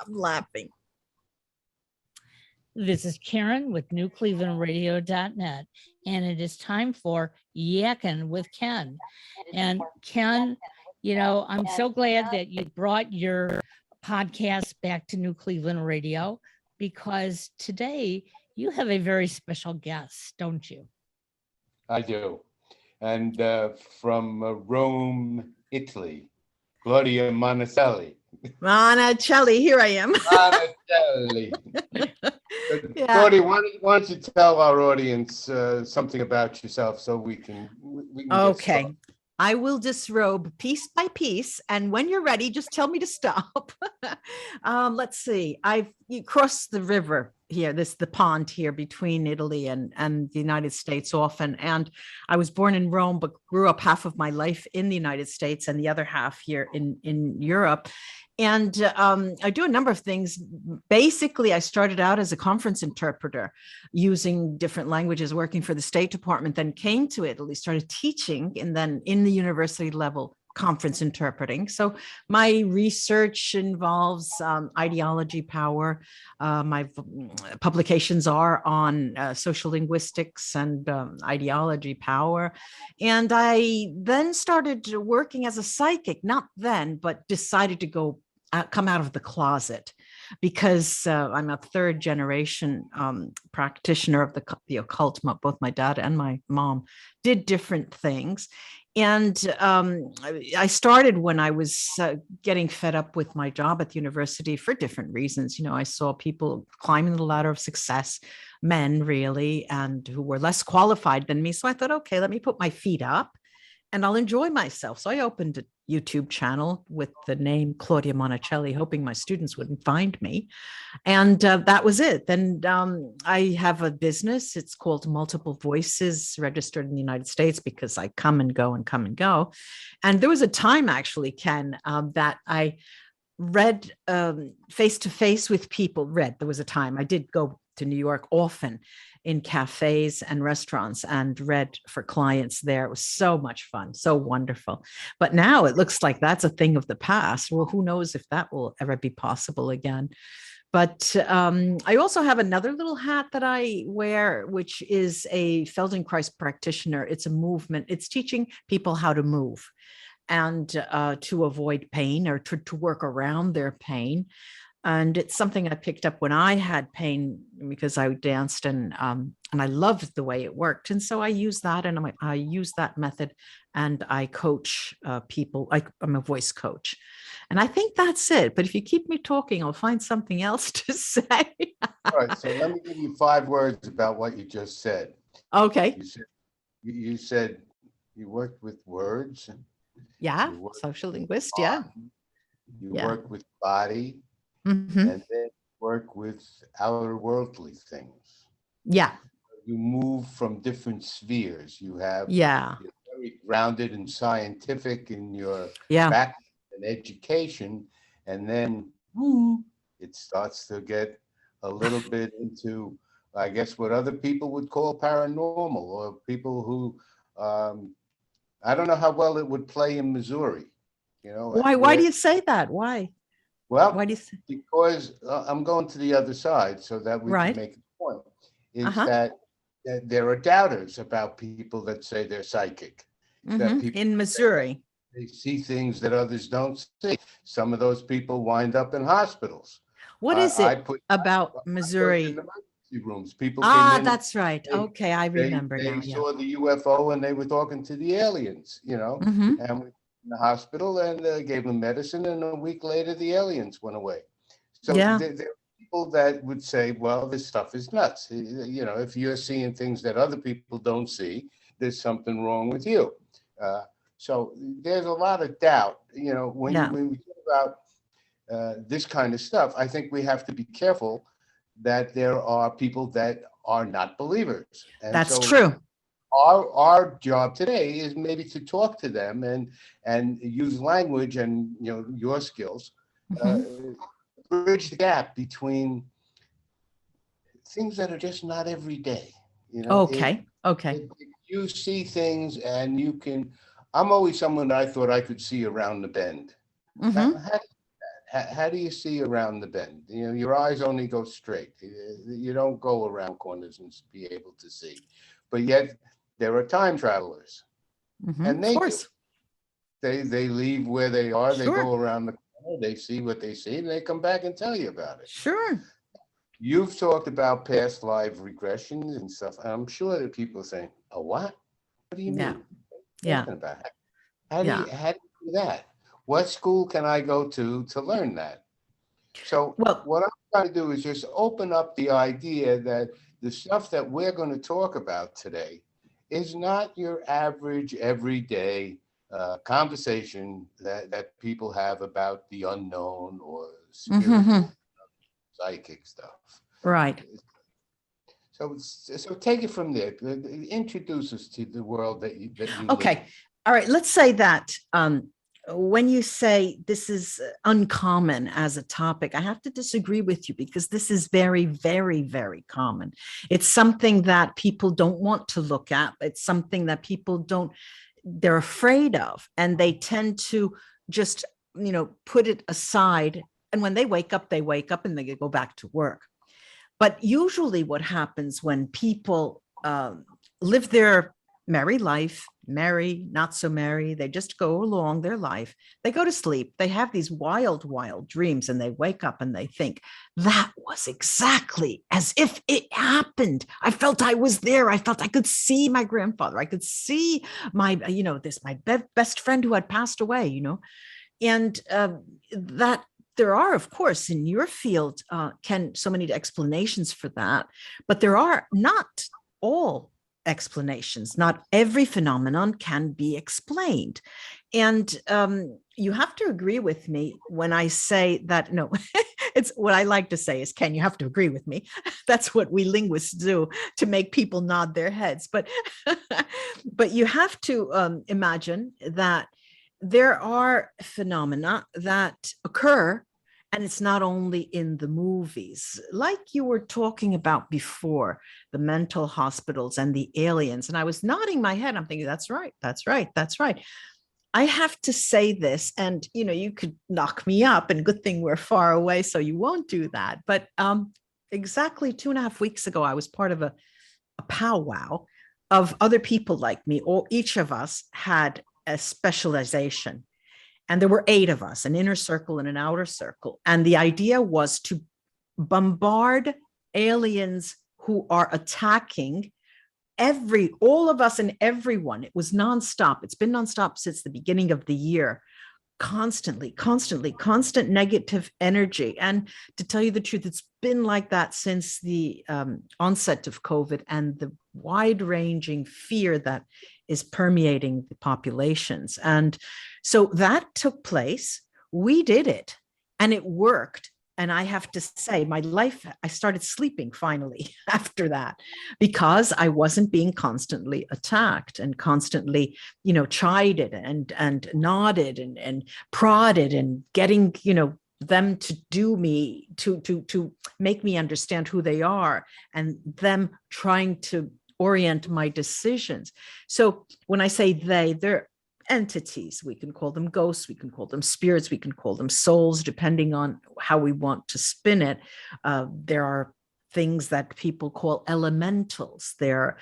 I'm laughing. This is Karen with newclevelandradio.net, and it is time for Yakkin with Ken. And Ken, I'm so glad that you brought your podcast back to New Cleveland Radio, because today you have a very special guest, don't you? I do. And from Rome, Italy, Claudia Monacelli. Monacelli, here I am. Monacelli. Yeah. Claudia, why don't you tell our audience something about yourself so we can get Okay. started. I will disrobe piece by piece, and when you're ready, just tell me to stop. Let's see. You cross the river here, the pond here between Italy and the United States often. And I was born in Rome, but grew up half of my life in the United States and the other half here in Europe. And I do a number of things. Basically, I started out as a conference interpreter using different languages, working for the State Department, then came to Italy, started teaching, and then in the university level, conference interpreting. So my research involves ideology power. My publications are on social linguistics and ideology power. And I then started working as a psychic, not then, but decided to come out of the closet, because I'm a third generation practitioner of the occult. Both my dad and my mom did different things. And I started when I was getting fed up with my job at the university for different reasons. I saw people climbing the ladder of success, men really, and who were less qualified than me. So I thought, okay, let me put my feet up and I'll enjoy myself. So I opened a YouTube channel with the name Claudia Monacelli, hoping my students wouldn't find me. And that was it. Then I have a business. It's called Multiple Voices, registered in the United States, because I come and go and come and go. And there was a time, actually, Ken, that I read face to face with people. There was a time I did go to New York often in cafes and restaurants and read for clients there. It was so much fun, so wonderful. But now it looks like that's a thing of the past. Well, who knows if that will ever be possible again. But I also have another little hat that I wear, which is a Feldenkrais practitioner. It's a movement. It's teaching people how to move and to avoid pain, or to work around their pain. And it's something I picked up when I had pain, because I danced and I loved the way it worked. And so I use that, and I use that method, and I coach people. I'm a voice coach. And I think that's it. But if you keep me talking, I'll find something else to say. All right, so let me give you 5 words about what you just said. Okay. You said you worked with words. Yeah, social linguist, yeah. You work with body. Mm-hmm. And then work with outer worldly things. Yeah. You move from different spheres. You're very grounded and scientific in your background and education. And then it starts to get a little bit into, I guess, what other people would call paranormal, or people who, I don't know how well it would play in Missouri. Why do you say that? Why? Well, because I'm going to the other side so that we can make a point, is that there are doubters about people that say they're psychic. That people in Missouri. They see things that others don't see. Some of those people wind up in hospitals. What is it about Missouri? In the emergency rooms. People came in, that's right. Okay, I remember now. They saw the UFO and they were talking to the aliens, and we in the hospital and gave them medicine, and a week later the aliens went away. So there are people that would say, well, this stuff is nuts. If you're seeing things that other people don't see, there's something wrong with you. So there's a lot of doubt. When we talk about this kind of stuff, I think we have to be careful that there are people that are not believers. And that's true. Our job today is maybe to talk to them and use language and your skills, bridge the gap between things that are just not every day. Okay. If you see things and you can, I'm always someone that I thought I could see around the bend. How how do you see around the bend? You know, your eyes only go straight. You don't go around corners and be able to see. But yet there are time travelers, and Of they do. course. They leave where they are. They Sure. go around the corner. They see what they see, and they come back and tell you about it. Sure. You've talked about past life regressions and stuff. I'm sure that people are saying, "Oh, what? What do you Yeah. mean? What are you Yeah. talking about? How do Yeah. you do that? What school can I go to learn that?" So Well, what I'm trying to do is just open up the idea that the stuff that we're going to talk about today is not your average everyday conversation that people have about the unknown or spiritual psychic stuff. right. So take it from there. Introduce us to the world that you live in. Okay. All right. Let's say that when you say this is uncommon as a topic, I have to disagree with you because this is very, very, very common. It's something that people don't want to look at. It's something that people they're afraid of, and they tend to just, put it aside. And when they wake up and they go back to work. But usually what happens when people live their merry life, merry, not so merry, they just go along their life, they go to sleep, they have these wild, wild dreams, and they wake up and they think, that was exactly as if it happened. I felt I was there. I felt I could see my grandfather. I could see my, my best friend who had passed away, and that there are, of course, in your field, so many explanations for that, but there are not all explanations. Not every phenomenon can be explained. And you have to agree with me when I say that, no, it's what I like to say is, Ken, you have to agree with me. That's what we linguists do to make people nod their heads. But, but you have to imagine that there are phenomena that occur, and it's not only in the movies, like you were talking about before, the mental hospitals and the aliens. And I was nodding my head. I'm thinking, that's right, that's right, that's right. I have to say this, and you could knock me up, and good thing we're far away, so you won't do that. But exactly 2.5 weeks ago, I was part of a powwow of other people like me. Or each of us had a specialization. And there were 8 of us, an inner circle and an outer circle. And the idea was to bombard aliens who are attacking all of us and everyone. It was nonstop. It's been nonstop since the beginning of the year. Constant negative energy. And to tell you the truth, it's been like that since the onset of COVID and the wide-ranging fear that is permeating the populations. And so that took place. We did it, and it worked. And I have to say, my life, I started sleeping finally after that, because I wasn't being constantly attacked and constantly, chided and nodded and prodded and getting, them to do me, to make me understand who they are, and them trying to orient my decisions. So when I say they're entities. We can call them ghosts, we can call them spirits, we can call them souls, depending on how we want to spin it. There are things that people call elementals. They're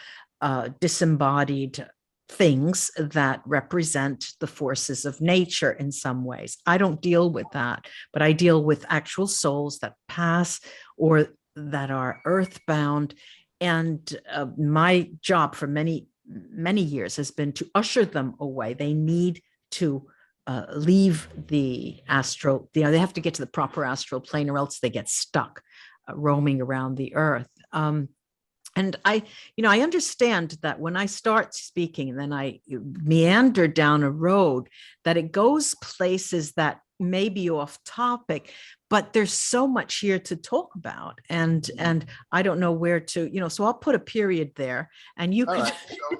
disembodied things that represent the forces of nature in some ways. I don't deal with that, but I deal with actual souls that pass or that are earthbound. And my job for many years has been to usher them away. They need to leave the astral, they have to get to the proper astral plane, or else they get stuck roaming around the earth. And I understand that when I start speaking and then I meander down a road, that it goes places that may be off topic, but there's so much here to talk about. And I don't know where to, so I'll put a period there, and you could. Right.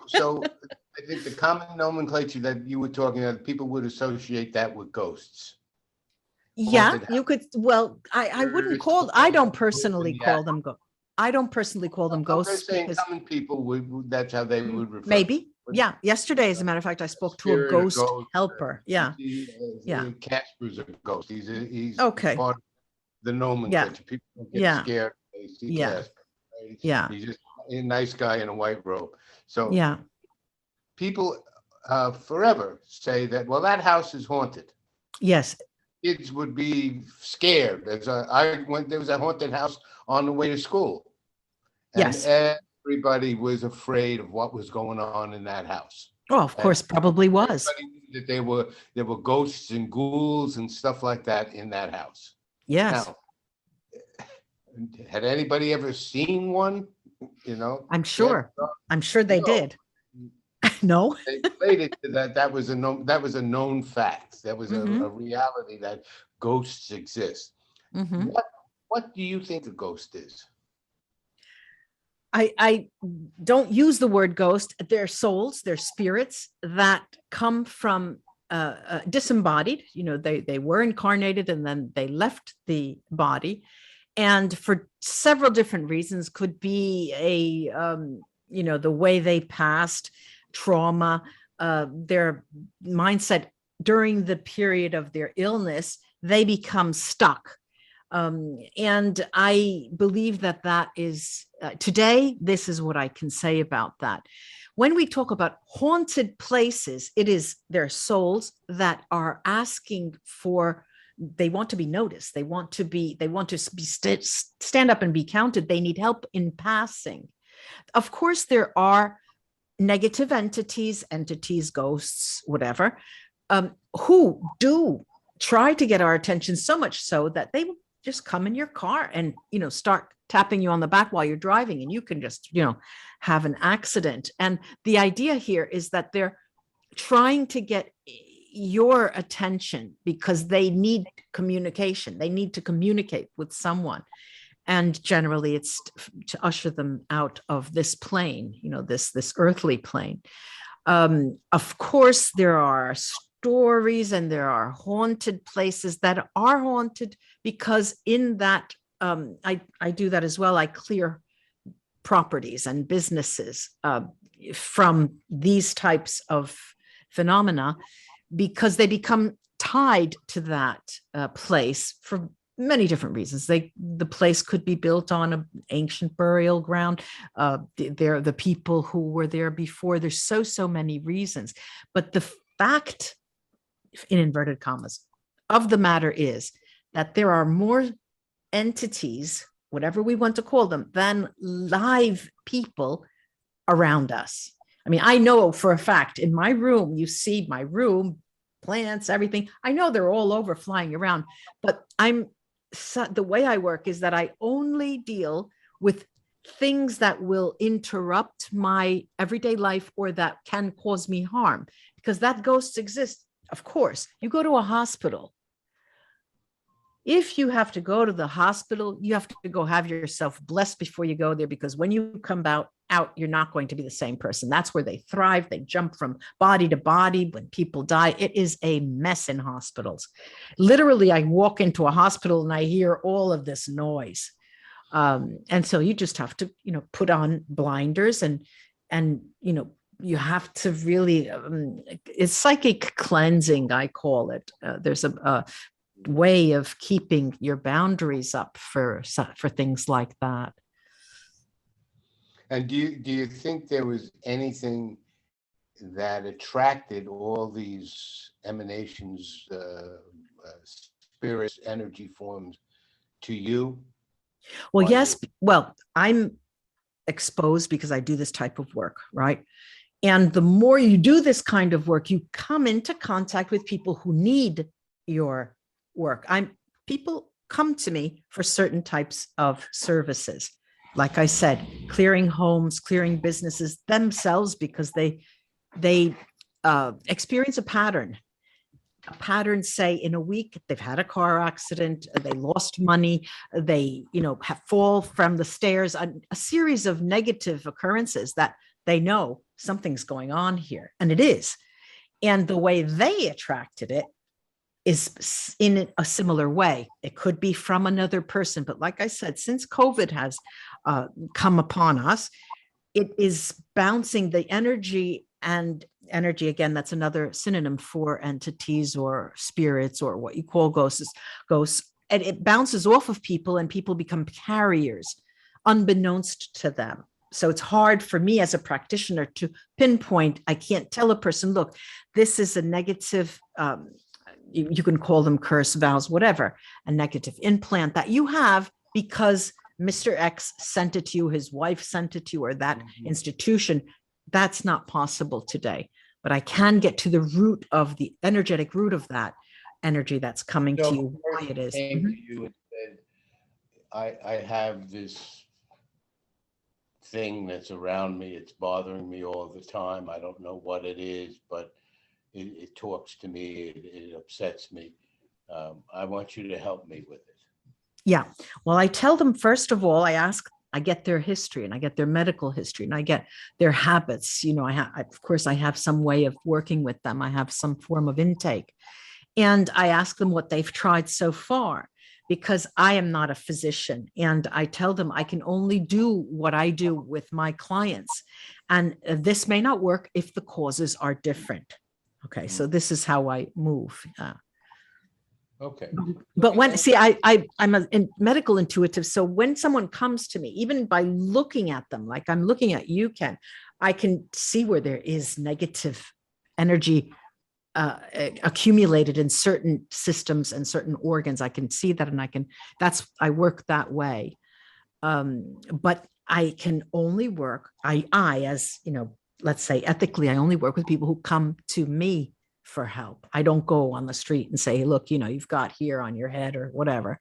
So I think the common nomenclature that you were talking about, people would associate that with ghosts. Yeah, you could. Well, I wouldn't call. I don't personally call them ghosts. I don't personally call them ghosts. I'm saying common people would. That's how they would refer. Maybe. Yeah. Yesterday, as a matter of fact, I spoke to a Spirit, ghost helper. Yeah. Yeah. Casper's a ghost. He's Okay. part of the nomenclature. People don't get Yeah. scared when they see Yeah. Casper. Right? Yeah. He's just a nice guy in a white robe. So Yeah. people forever say that, well, that house is haunted. Yes. Kids would be scared. There was a haunted house on the way to school, and Yes. everybody was afraid of what was going on in that house. Oh, of course, probably was. Everybody knew that there were ghosts and ghouls and stuff like that in that house. Yes. Now, had anybody ever seen one? I'm sure. I'm sure they did. No. They related to that. That was a known fact. That was a reality that ghosts exist. What do you think a ghost is? I don't use the word ghost. They're souls, they're spirits that come from disembodied. They were incarnated and then they left the body, and for several different reasons. Could be the way they passed, trauma, their mindset during the period of their illness. They become stuck. And I believe that is today, this is what I can say about that. When we talk about haunted places, it is their souls that are asking for, they want to be noticed. They want to stand up and be counted. They need help in passing. Of course, there are negative entities, ghosts, whatever, who do try to get our attention, so much so that they will just come in your car and, start tapping you on the back while you're driving, and you can just, have an accident. And the idea here is that they're trying to get your attention because they need communication. They need to communicate with someone. And generally it's to usher them out of this plane, this earthly plane. Of course, there are stories and there are haunted places that are haunted because in that, I do that as well. I clear properties and businesses from these types of phenomena because they become tied to that place for many different reasons. The place could be built on an ancient burial ground. They're the people who were there before. There's so many reasons. But the fact, in inverted commas, of the matter is that there are more entities, whatever we want to call them, than live people around us. I mean, I know for a fact in my room, you see my room, plants, everything. I know they're all over flying around, but the way I work is that I only deal with things that will interrupt my everyday life or that can cause me harm, because that ghosts exist. Of course, you go to a hospital. If you have to go to the hospital, you have to go have yourself blessed before you go there, because when you come out, you're not going to be the same person. That's where they thrive. They jump from body to body. When people die, it is a mess in hospitals. Literally, I walk into a hospital and I hear all of this noise. And so you just have to, put on blinders and, you have to really, it's psychic cleansing, I call it. There's a way of keeping your boundaries up for things like that. And do you think there was anything that attracted all these emanations, spirits, energy forms to you? Well, yes. Well, I'm exposed because I do this type of work, right? And the more you do this kind of work, you come into contact with people who need your work. People come to me for certain types of services. Like I said, clearing homes, clearing businesses themselves, because they experience a pattern, say in a week, they've had a car accident, they lost money, they, fall from the stairs, a series of negative occurrences that they know something's going on here, and it is. And the way they attracted it is in a similar way. It could be from another person, but like I said, since COVID has come upon us, it is bouncing the energy And energy, again, that's another synonym for entities or spirits or what you call ghosts. And it bounces off of people and people become carriers unbeknownst to them. So it's hard for me as a practitioner to pinpoint. I can't tell a person, look, this is a negative, you can call them curse, vows, whatever, a negative implant that you have because Mr. X sent it to you, his wife sent it to you, or that institution. That's not possible today. But I can get to the root of the energetic root of that energy that's coming to you, why it is. Came to you and said, I have this thing that's around me. It's bothering me all the time. I don't know what it is, but it talks to me. It upsets me. I want you to help me with it. Yeah. Well, I tell them, first of all, I get their history and I get their medical history and I get their habits. You know, of course, I have some way of working with them. I have some form of intake. And I ask them what they've tried so far, because I am not a physician. And I tell them I can only do what I do with my clients. And this may not work if the causes are different. Okay, so this is how I move. Okay. But when, see, I'm a medical intuitive. So when someone comes to me, even by looking at them, like I'm looking at you, Ken, I can see where there is negative energy accumulated in certain systems and certain organs. I can see that, and I work that way. But I can only work, I, as you know, let's say ethically, I only work with people who come to me for help. I don't go on the street and say, look, you know, you've got here on your head or whatever.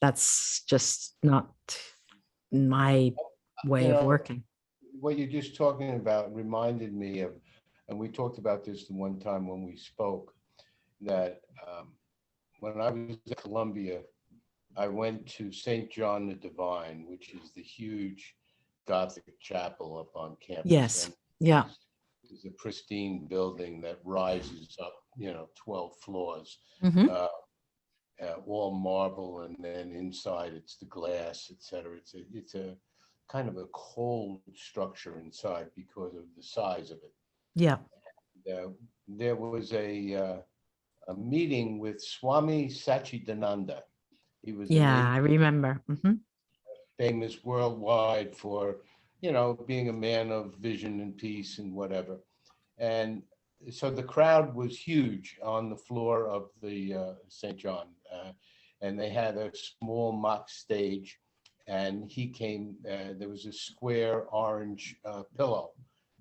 That's just not my way of working. What you're just talking about reminded me of, and we talked about this the one time when we spoke, that when I was at Columbia, I went to St. John the Divine, which is the huge Gothic chapel up on campus. Yes. And yeah. It's a pristine building that rises up, 12 floors, all marble, and then inside it's the glass, etc. It's a kind of a cold structure inside because of the size of it. Yeah. There was a meeting with Swami Satchidananda. He was I remember. famous worldwide for, being a man of vision and peace and whatever. And so the crowd was huge on the floor of the St. John, and they had a small mock stage, and he came, there was a square orange pillow,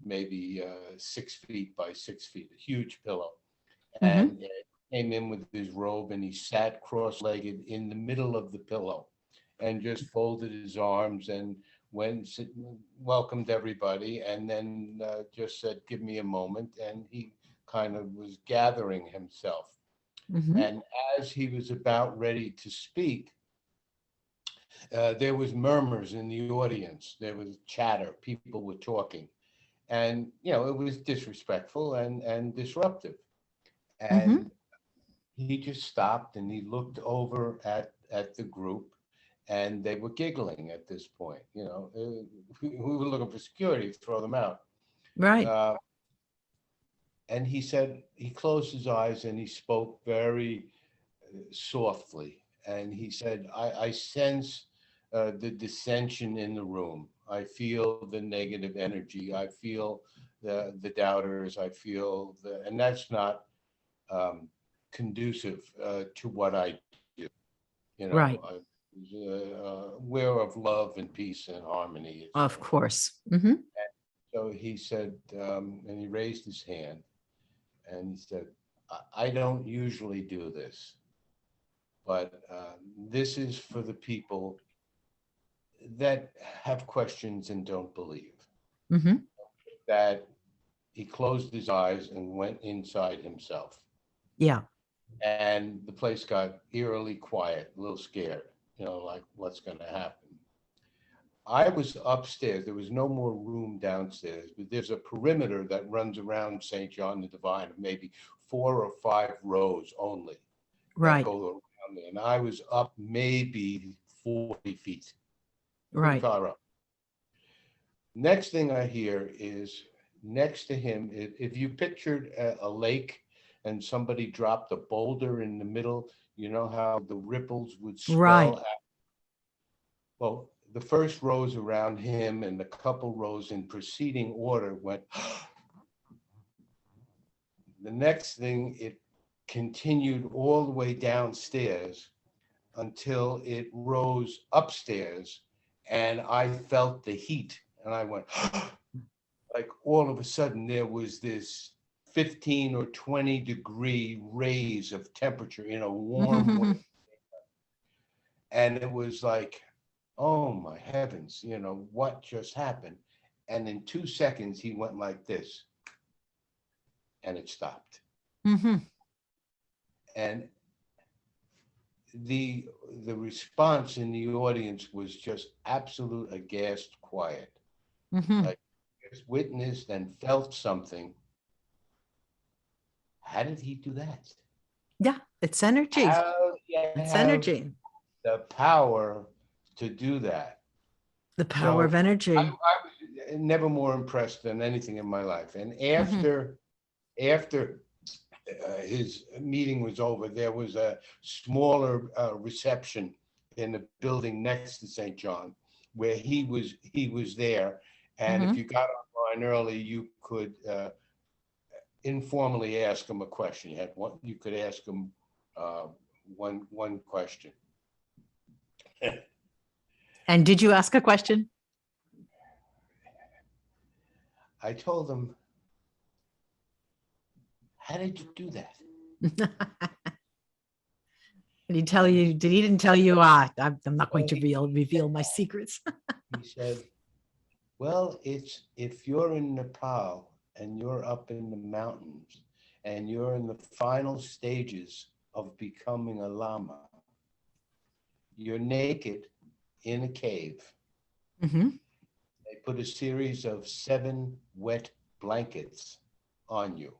maybe 6 feet by 6 feet, a huge pillow. And came in with his robe, and he sat cross-legged in the middle of the pillow and just folded his arms and welcomed everybody, and then just said, give me a moment. And he kind of was gathering himself. And as he was about ready to speak, there was murmurs in the audience. There was chatter. People were talking. And, it was disrespectful and disruptive. And he just stopped and he looked over at the group, and they were giggling at this point. We were looking for security to throw them out. Right. And he said, he closed his eyes and he spoke very softly. And he said, I sense the dissension in the room. I feel the negative energy. I feel the doubters. I feel and that's not conducive to what I do. Right. Aware of love and peace and harmony. Of course. So he said, and he raised his hand, and he said, I don't usually do this, but this is for the people that have questions and don't believe. That he closed his eyes and went inside himself. Yeah. And the place got eerily quiet, a little scared, like what's going to happen. I was upstairs. There was no more room downstairs, but there's a perimeter that runs around St. John the Divine, maybe 4 or 5 rows only. Right. Go around there. And I was up maybe 40 feet. Right. Far up. Next thing I hear is next to him, if you pictured a lake and somebody dropped a boulder in the middle, you know how the ripples would Right. swell out? Well, the first rows around him and the couple rows in preceding order went. The next thing, it continued all the way downstairs until it rose upstairs, and I felt the heat, and I went, like all of a sudden there was this 15 or 20 degree raise of temperature in a warm way. And it was like, oh my heavens, you know, what just happened? And in 2 seconds, he went like this, and it stopped. And the response in the audience was just absolute aghast quiet. Like, just witnessed and felt something. How did he do that? Yeah, it's energy. It's energy. The power to do that. The power of energy. I was never more impressed than anything in my life. And after his meeting was over, there was a smaller reception in the building next to St. John, where he was there. And if you got online early, you could informally ask him a question. You could ask him one question. And did you ask a question? I told him, how did you do that? Did he tell you? Did he didn't tell you? I'm not going to reveal my secrets. He said, well, it's if you're in Nepal and you're up in the mountains and you're in the final stages of becoming a lama, you're naked in a cave. They put a series of 7 wet blankets on you,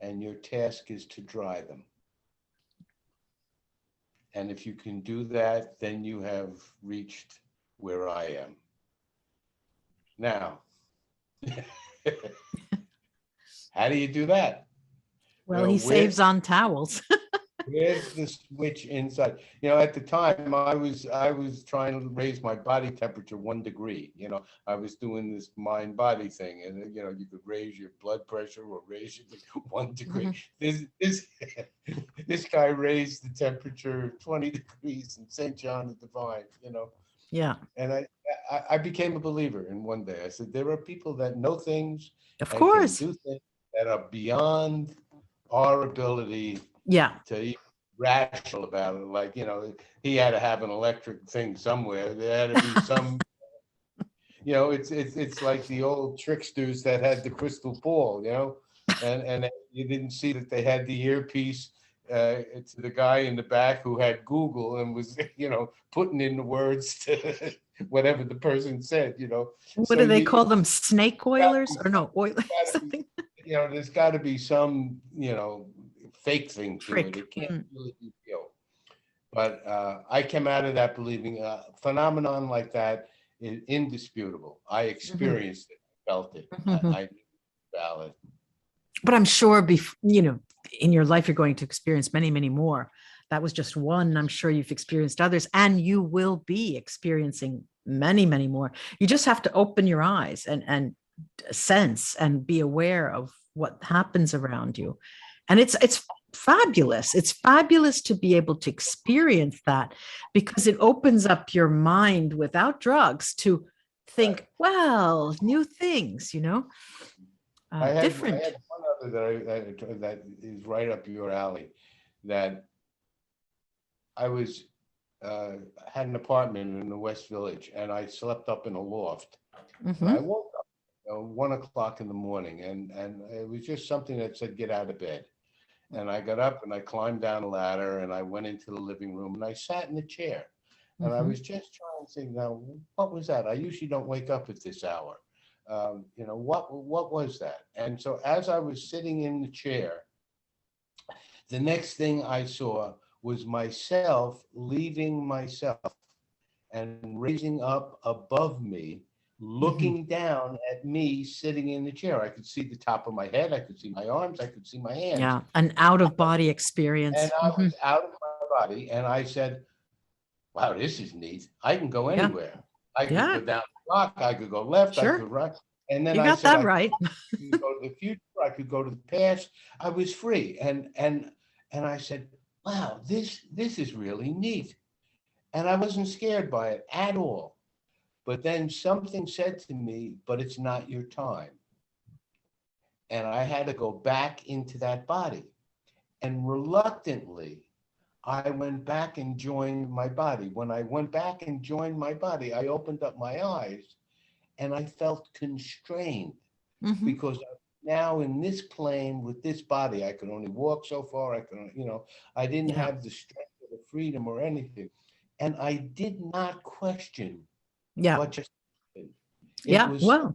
and your task is to dry them. And if you can do that, then you have reached where I am. Now, how do you do that? Well, he saves on towels. Where's the switch inside? You know, at the time I was trying to raise my body temperature 1 degree. You know, I was doing this mind body thing, and you know, you could raise your blood pressure or raise it 1 degree. This guy raised the temperature 20 degrees in St. John the Divine. You know. Yeah. And I became a believer in one day. I said, there are people that know things, of course, can do things that are beyond our ability. Yeah. To be rational about it. Like, you know, he had to have an electric thing somewhere. There had to be some, you know, it's like the old tricksters that had the crystal ball, you know, and you didn't see that they had the earpiece to the guy in the back who had Google and was, you know, putting in the words to whatever the person said, you know. What do they call them? Snake oilers or no oilers? You know, there's got to be some, you know, fake thing to it. It can't really be real. But I came out of that believing a phenomenon like that is indisputable. I experienced it, felt it. I knew it was valid. But I'm sure, you know, in your life, you're going to experience many, many more. That was just one. I'm sure you've experienced others, and you will be experiencing many, many more. You just have to open your eyes and sense and be aware of what happens around you. And it's fabulous. It's fabulous to be able to experience that, because it opens up your mind without drugs to think, well, new things, you know, different. I had one other that is right up your alley. That I was had an apartment in the West Village, and I slept up in a loft. And I woke up 1 o'clock in the morning, and it was just something that said, get out of bed. And I got up and I climbed down a ladder and I went into the living room and I sat in a chair. And I was just trying to think, now, what was that? I usually don't wake up at this hour. You know, what was that? And so as I was sitting in the chair, the next thing I saw was myself leaving myself and raising up above me looking down at me sitting in the chair. I could see the top of my head. I could see my arms. I could see my hands. Yeah, an out of body experience. And I was out of my body. And I said, wow, this is neat. I can go anywhere. I could go down the block. I could go left. I could right. And then you got that right. I could go to the future. I could go to the past. I was free. And I said, wow, this is really neat. And I wasn't scared by it at all. But then something said to me, but it's not your time. And I had to go back into that body. And reluctantly, I went back and joined my body. When I went back and joined my body, I opened up my eyes and I felt constrained because I'm now in this plane with this body. I could only walk so far. I could, I didn't have the strength or the freedom or anything. And I did not question what just happened. It was so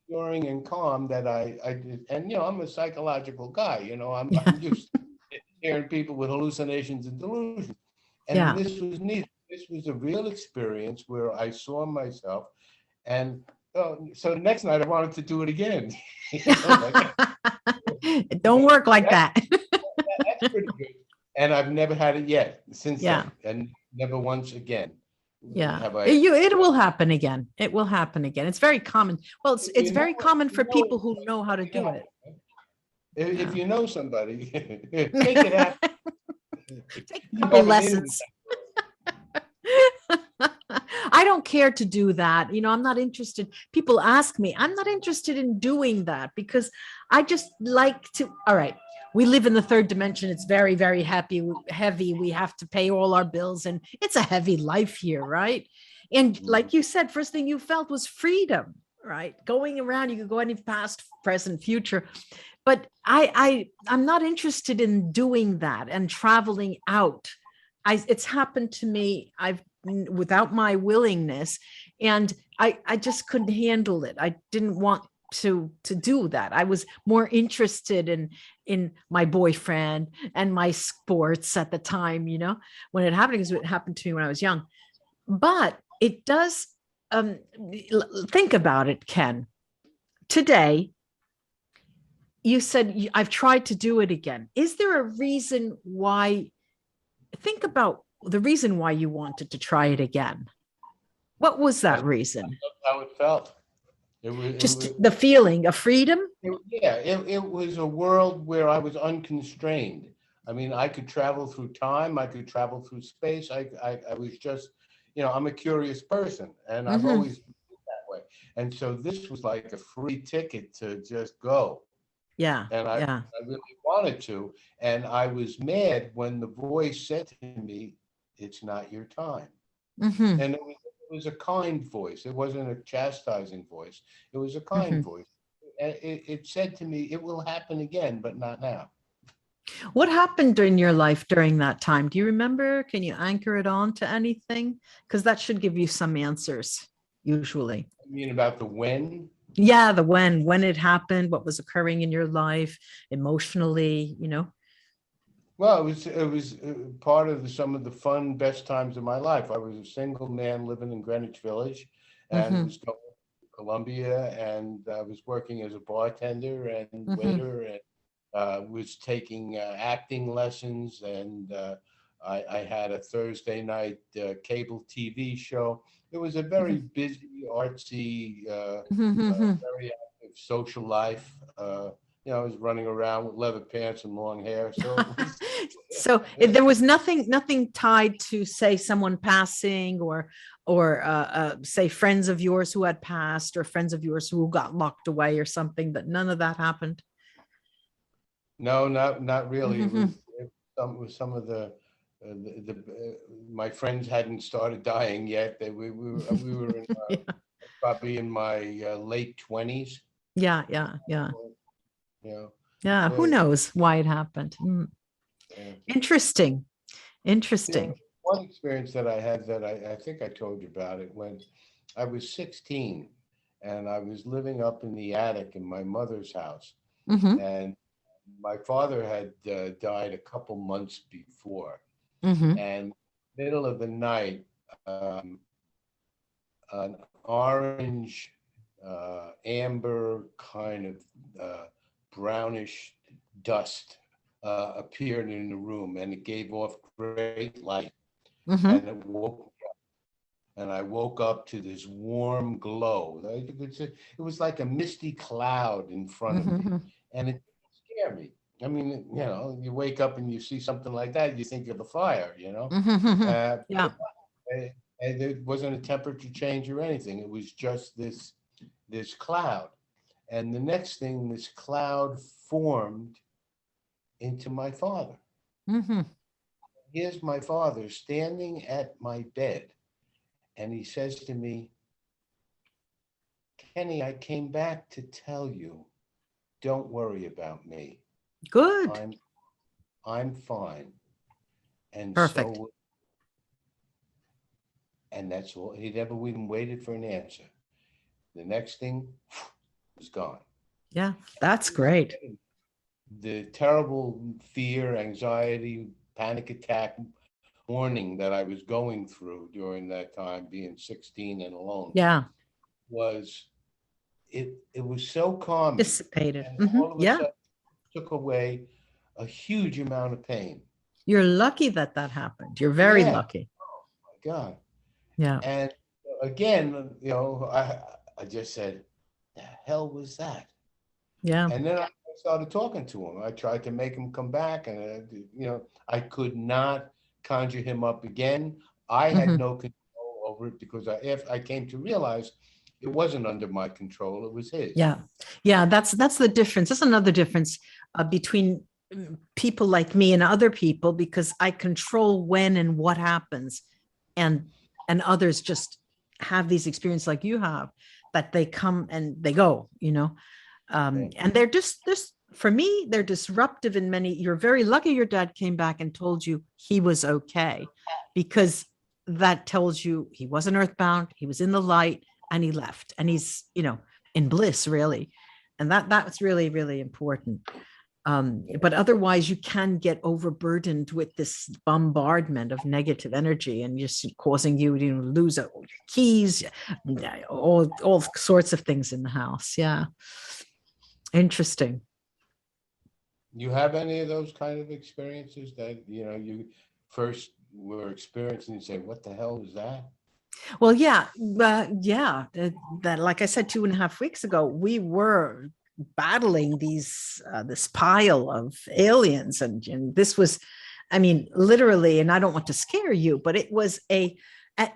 reassuring and calm that I did. And, I'm a psychological guy, I'm used to hearing people with hallucinations and delusions. And this was neat. This was a real experience where I saw myself. And so the next night I wanted to do it again. It don't work like that. That's pretty good. And I've never had it yet since then. And never once again. It will happen again. It will happen again. It's very common. Well, it's very common for people who know how to do it. If you know somebody, take it out. Take a couple lessons. I don't care to do that. I'm not interested. People ask me, I'm not interested in doing that because I just like to, all right, we live in the third dimension. It's very, very heavy. We have to pay all our bills and it's a heavy life here, right? And like you said, first thing you felt was freedom, right? Going around, you could go any past, present, future. But I'm not interested in doing that and traveling out. It's happened to me. Without my willingness, and I just couldn't handle it. I didn't want to do that. I was more interested in my boyfriend and my sports at the time, when it happened, because it happened to me when I was young. But it does, think about it, Ken. Today, you said, I've tried to do it again. Is there a reason why? Think about the reason why you wanted to try it again. What was that reason? How it felt. The feeling of freedom? It was a world where I was unconstrained. I mean, I could travel through time. I could travel through space. I was just, I'm a curious person and I've always been that way. And so this was like a free ticket to just go. Yeah. And I really wanted to. And I was mad when the voice said to me, it's not your time. And it was a kind voice. It wasn't a chastising voice. It was a kind voice. And it said to me, it will happen again, but not now. What happened in your life during that time? Do you remember? Can you anchor it on to anything? Because that should give you some answers, usually. You mean about the when? Yeah, the when it happened, what was occurring in your life, emotionally, Well, it was part of some of the fun, best times of my life. I was a single man living in Greenwich Village and was going to Columbia, and I was working as a bartender and waiter, and was taking acting lessons, and I had a Thursday night cable TV show. It was a very busy, artsy, very active social life. I was running around with leather pants and long hair. So, there was nothing tied to, say, someone passing or say friends of yours who had passed or friends of yours who got locked away or something. That none of that happened. No, not really. It was some of the my friends hadn't started dying yet. We were in, probably in my late 20s. Yeah. Who knows why it happened? Interesting. One experience that I had that I think I told you about it, when I was 16 and I was living up in the attic in my mother's house, and my father had died a couple months before, and middle of the night, an orange amber kind of brownish dust appeared in the room, and it gave off great light, and it woke me up. And I woke up to this warm glow. It was like a misty cloud in front of me, and it scared me. I mean, you wake up and you see something like that, you think of a fire, Yeah. And there wasn't a temperature change or anything. It was just this cloud. And the next thing, this cloud formed into my father. Here's my father standing at my bed. And he says to me, "Kenny, I came back to tell you, don't worry about me. Good. I'm fine." And Perfect. and that's all. He never even waited for an answer. The next thing was gone. Yeah, that's great. The terrible fear, anxiety, panic attack warning that I was going through during that time, being 16 and alone, was so calming, dissipated. and all of a sudden took away a huge amount of pain. You're lucky that happened. You're very lucky. Oh my God. Yeah. And again, I just said, "The hell was that?" Yeah. And then I started talking to him. I tried to make him come back, and I could not conjure him up again. I had no control over it, because I came to realize it wasn't under my control. It was his. Yeah. Yeah. That's the difference. That's another difference between people like me and other people, because I control when and what happens, and others just have these experiences like you have, that they come and they go, and they're just this. For me, they're disruptive in many. You're very lucky your dad came back and told you he was okay, because that tells you he wasn't earthbound, he was in the light, and he left, and he's, in bliss, really. And that's really, really important. But otherwise, you can get overburdened with this bombardment of negative energy, and just causing you to lose all your keys, all sorts of things in the house. Yeah. Interesting. You have any of those kind of experiences that, you first were experiencing and say, "What the hell is that?" Well, yeah. That, like I said, 2.5 weeks ago, we were battling this pile of aliens. And this was, I mean, literally, and I don't want to scare you, but it was a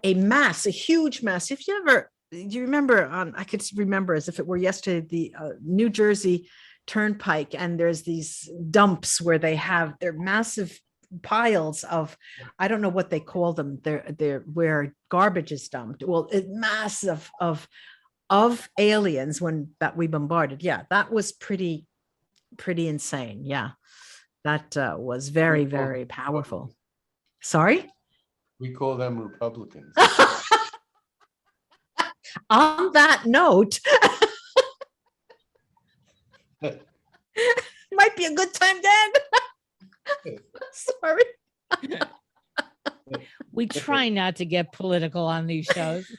mass, a huge mass. Do you remember, I could remember as if it were yesterday, the New Jersey Turnpike, and there's these dumps where they're massive piles of, I don't know what they call them. They're where garbage is dumped. Well, massive of aliens that we bombarded. Yeah, that was pretty insane. Yeah, that was very, very powerful. Sorry? We call them Republicans. On that note, might be a good time to end. Sorry. We try not to get political on these shows.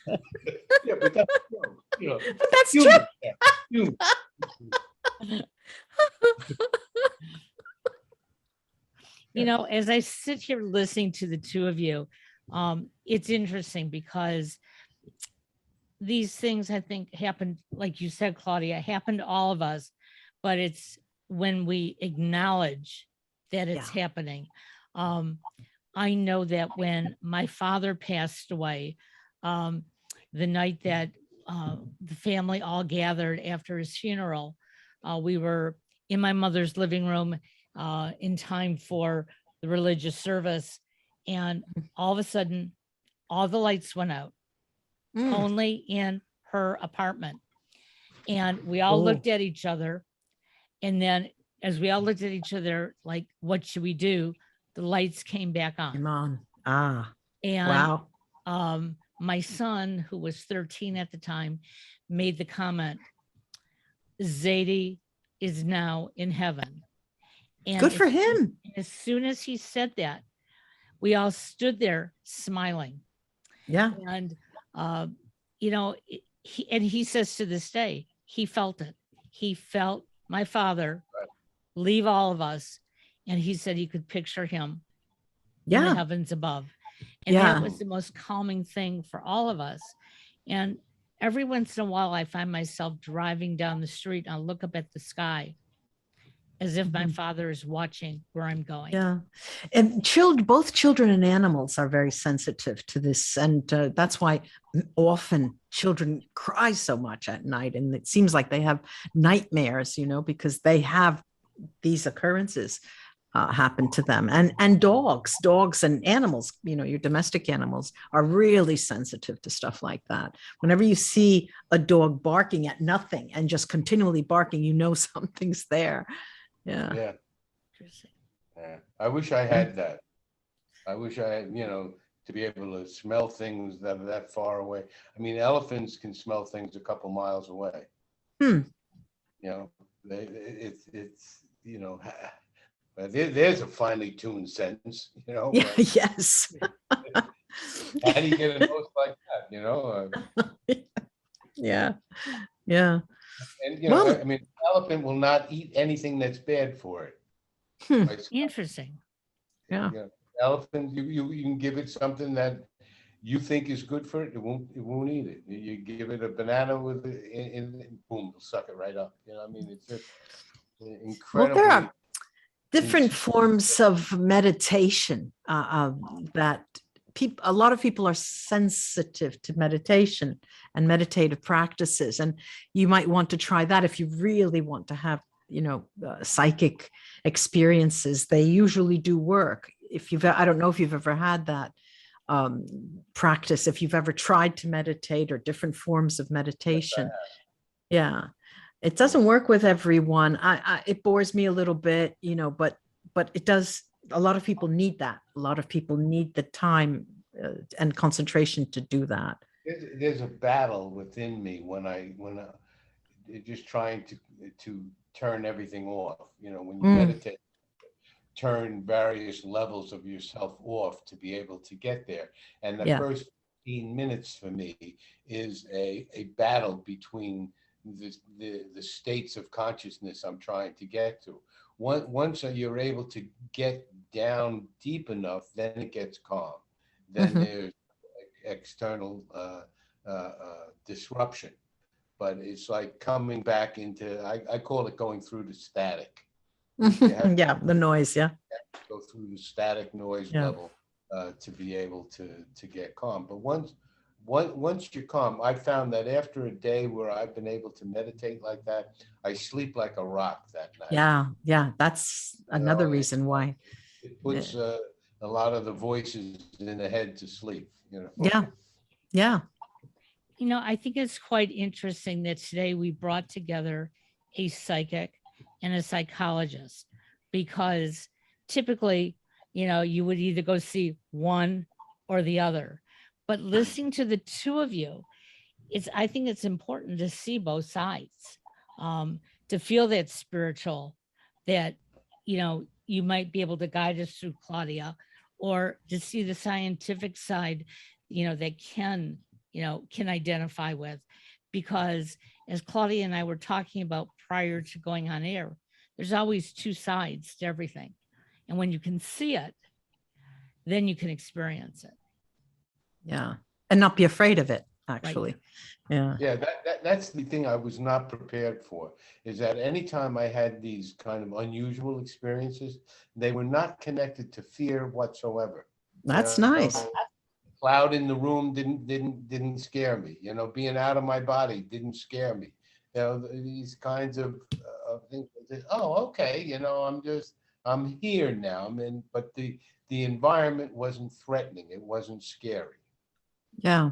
Yeah, but that's But that's true. As I sit here listening to the two of you, it's interesting, because these things, I think, happen, like you said, Claudia, happen to all of us, but it's when we acknowledge that it's happening. I know that when my father passed away, the night that the family all gathered after his funeral, we were in my mother's living room in time for the religious service. And all of a sudden, all the lights went out, only in her apartment. And we all looked at each other. And then as we all looked at each other, like, what should we do? The lights came back on. Come on. Ah. And wow. My son, who was 13 at the time, made the comment, "Zadie is now in heaven." And good for him. As soon as he said that, we all stood there smiling. Yeah. And, he says to this day, he felt it. He felt my father leave all of us. And he said he could picture him in the heavens above. And that was the most calming thing for all of us. And every once in a while, I find myself driving down the street and I look up at the sky as if my father is watching where I'm going. Yeah. And both children and animals are very sensitive to this. And that's why often children cry so much at night. And it seems like they have nightmares, because they have these occurrences happen to them. And dogs and animals, your domestic animals are really sensitive to stuff like that. Whenever you see a dog barking at nothing and just continually barking, something's there. Yeah. I wish I had that. I wish I had, to be able to smell things that are that far away. I mean, elephants can smell things a couple miles away. There's a finely tuned sense, Yes. How do you get a nose like that, Yeah. And, I mean, an elephant will not eat anything that's bad for it. Right? Interesting. Yeah. Elephant, you can give it something that you think is good for it. It won't eat it. You give it a banana with it, and boom, it'll suck it right up. I mean, it's just incredible. Well, there are different forms of meditation that a lot of people are sensitive to meditation and meditative practices. And you might want to try that if you really want to have, psychic experiences. They usually do work. I don't know if you've ever had that practice, if you've ever tried to meditate or different forms of meditation. Yeah. It doesn't work with everyone. It bores me a little bit, but it does. A lot of people need that. A lot of people need the time and concentration to do that. There's a battle within me when I just trying to turn everything off. When you meditate, turn various levels of yourself off to be able to get there. And the first 15 minutes for me is a battle between the states of consciousness I'm trying to get to. Once you're able to get down deep enough, then it gets calm. Then there's external disruption. But it's like coming back into, I call it going through the static. The noise, go through the static noise level to be able to get calm. But once you're calm, I found that after a day where I've been able to meditate like that, I sleep like a rock that night. Yeah, that's another reason why. It puts a lot of the voices in the head to sleep. Yeah. I think it's quite interesting that today we brought together a psychic and a psychologist, because typically, you would either go see one or the other. But listening to the two of you, I think it's important to see both sides, to feel that spiritual, that, you might be able to guide us through, Claudia, or to see the scientific side, that can identify with. Because as Claudia and I were talking about prior to going on air, there's always two sides to everything. And when you can see it, then you can experience it. Yeah. And not be afraid of it, actually. Right. Yeah. That's the thing I was not prepared for, is that anytime I had these kind of unusual experiences, they were not connected to fear whatsoever. That's nice. Cloud in the room didn't scare me. Being out of my body didn't scare me. These kinds of things. Oh, okay. I'm here now. But the environment wasn't threatening. It wasn't scary. Yeah.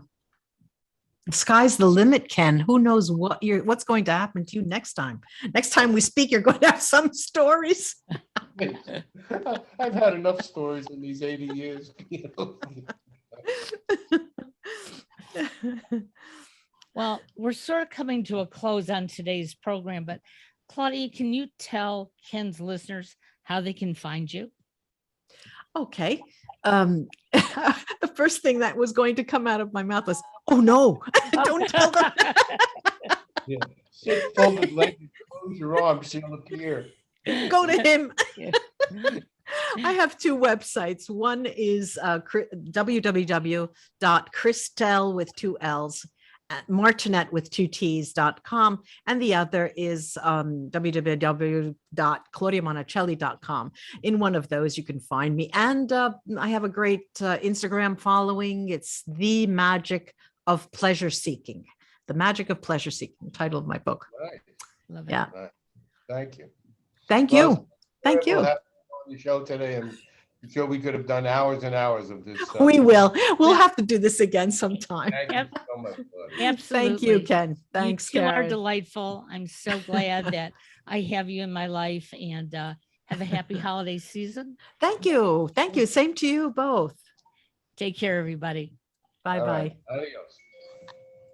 The sky's the limit, Ken. Who knows what's going to happen to you next time? Next time we speak, you're going to have some stories. I've had enough stories in these 80 years. Well, we're sort of coming to a close on today's program, but Claudia, can you tell Ken's listeners how they can find you? Okay. the first thing that was going to come out of my mouth was, "Oh no, don't tell them." Yeah. Sit folded legs, close your arms, she'll appear. Go to him. Yeah. I have two websites. One is www.christelle with two L's, Martinet with two T's.com, and the other is www.claudiamonacelli.com. In one of those, you can find me. And I have a great Instagram following. It's The Magic of Pleasure Seeking. The Magic of Pleasure Seeking, title of my book. Right. Love it. Yeah. Right. Thank you. Thank Well, you. Thank We'll you. have you on the show today, and I'm sure we could have done hours and hours of this. We will. We'll have to do this again sometime. Thank you so much. Claudia. Absolutely. Thank you, Ken. Thanks, You two are Karen. delightful. I'm so glad that I have you in my life, and have a happy holiday season. Thank you. Thank you. Same to you both. Take care, everybody. Bye All bye. right. Adios.